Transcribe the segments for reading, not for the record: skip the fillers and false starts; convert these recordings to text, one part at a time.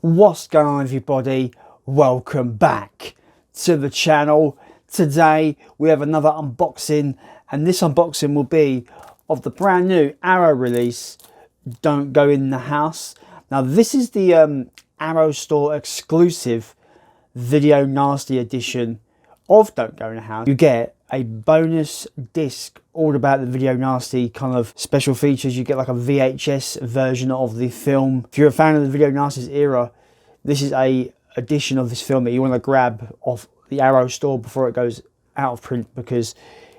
What's going on, everybody? Welcome back to the channel. Today we have another unboxing, and this unboxing will be of the brand new Arrow release, Don't Go in the House. Now this is the Arrow store exclusive Video Nasty edition of Don't Go in the House. You get a bonus disc all about the Video Nasty kind of special features. You get like a VHS version of the film. If you're a fan of the Video Nasty's era, this is a edition of this film that you want to grab off the Arrow store before it goes out of print, because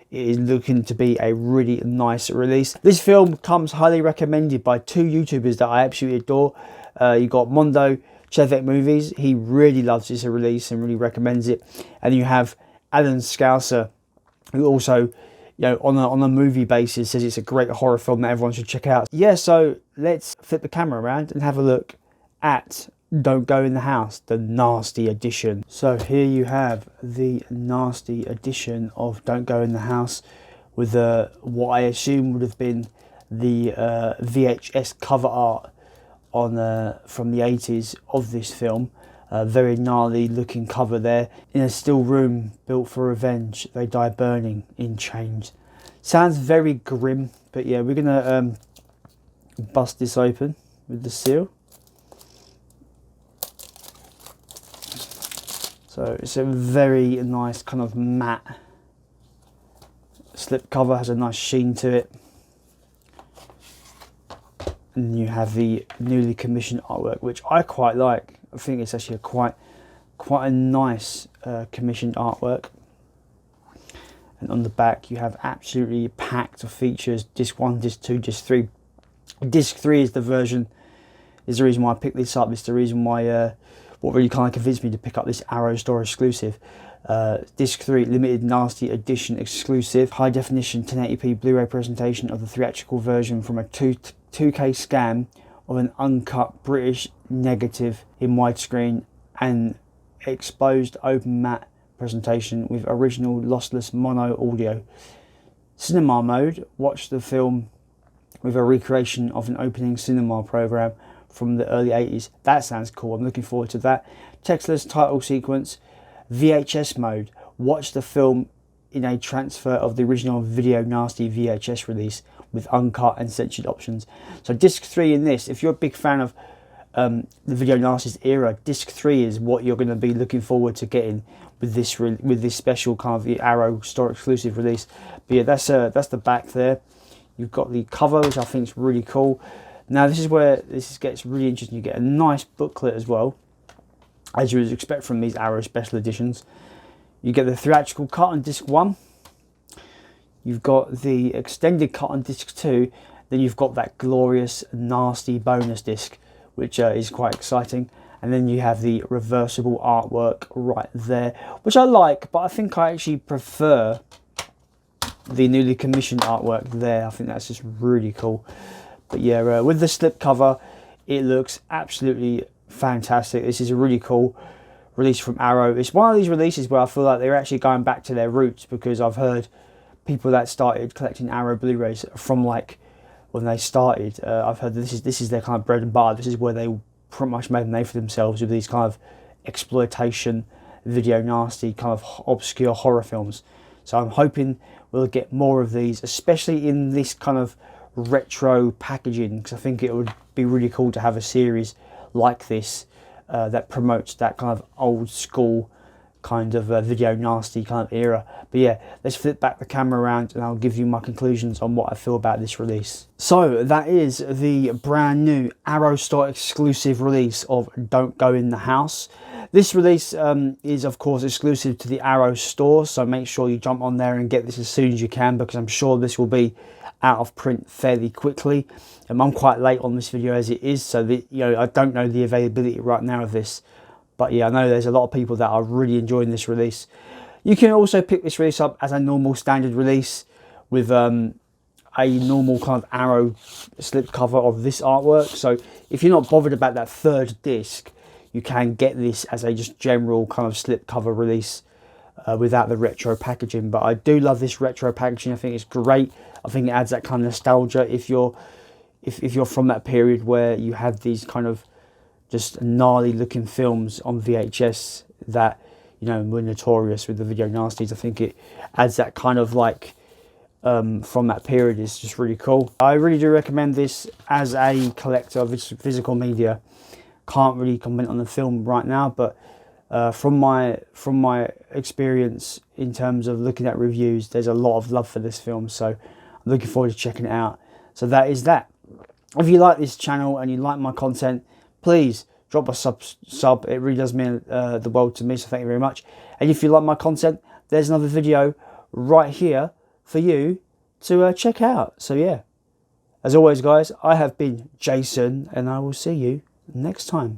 it is looking to be a really nice release. This film comes highly recommended by two YouTubers that I absolutely adore. You got Mondo Chevek Movies. He really loves this release and really recommends it. And you have Alan Scouser, who also, you know, on a movie basis says it's a great horror film that everyone should check out. Yeah, so let's flip the camera around and have a look at Don't Go in the House, the Nasty edition. So here you have the Nasty edition of Don't Go in the House with what I assume would have been the VHS cover art on from the 80s of this film. Very gnarly looking cover there. In a still room built for revenge, they die burning in chains. Sounds very grim, but yeah, we're gonna bust this open with the seal. So it's a very nice kind of matte slip cover, has a nice sheen to it. And you have the newly commissioned artwork, which I quite like. I think it's actually quite a nice commissioned artwork. And on the back you have absolutely packed of features. Disc 1, Disc 2, Disc 3. Disc 3 is the reason why I picked this up. It's the reason why what really kind of convinced me to pick up this Arrow store exclusive. Disc 3 limited nasty edition exclusive high definition 1080p Blu-ray presentation of the theatrical version from a 2K scan of an uncut British negative in widescreen and exposed open matte presentation with original lossless mono audio. Cinema mode, watch the film with a recreation of an opening cinema program from the early 80s. That sounds cool, I'm looking forward to that. Textless title sequence. VHS mode, watch the film in a transfer of the original Video Nasty VHS release with uncut and censored options. So disc 3 in this, if you're a big fan of the Video Nasty's era, disc 3 is what you're going to be looking forward to getting with this special kind of the Arrow store exclusive release. But yeah, that's the back there. You've got the cover, which I think is really cool. Now this is where this gets really interesting. You get a nice booklet as well, as you would expect from these Arrow special editions. You get the theatrical cut on disc 1. You've got the extended cut on disc 2. Then you've got that glorious nasty bonus disc, which is quite exciting. And then you have the reversible artwork right there, which I like, but I think I actually prefer the newly commissioned artwork there. I think that's just really cool. But yeah, with the slip cover, it looks absolutely fantastic. This is a really cool release from Arrow. It's one of these releases where I feel like they're actually going back to their roots, because I've heard people that started collecting Arrow Blu-rays from like when they started. I've heard that this is their kind of bread and butter. This is where they pretty much made a name for themselves with these kind of exploitation, Video Nasty, kind of obscure horror films. So I'm hoping we'll get more of these, especially in this kind of retro packaging, because I think it would be really cool to have a series like this that promotes that kind of old school kind of Video Nasty kind of era. But yeah, let's flip back the camera around and I'll give you my conclusions on what I feel about this release. So that is the brand new Arrow store exclusive release of Don't Go in the House. This release is of course exclusive to the Arrow store, so make sure you jump on there and get this as soon as you can, because I'm sure this will be out of print fairly quickly. I'm quite late on this video as it is, so that, you know, I don't know the availability right now of this, but yeah, I know there's a lot of people that are really enjoying this release. You can also pick this release up as a normal standard release with a normal kind of Arrow slip cover of this artwork. So if you're not bothered about that third disc, you can get this as a just general kind of slip cover release without the retro packaging. But I do love this retro packaging. I think it's great. I think it adds that kind of nostalgia if you're from that period where you had these kind of just gnarly looking films on VHS that, you know, were notorious with the video nasties. I think it adds that kind of like, from that period, is just really cool. I really do recommend this as a collector of physical media. Can't really comment on the film right now, but from my experience in terms of looking at reviews, there's a lot of love for this film, so I'm looking forward to checking it out. So that is that. If you like this channel and you like my content, please drop a sub. It really does mean the world to me, so thank you very much. And if you like my content, there's another video right here for you to check out. So yeah, as always guys, I have been Jason, and I will see you next time.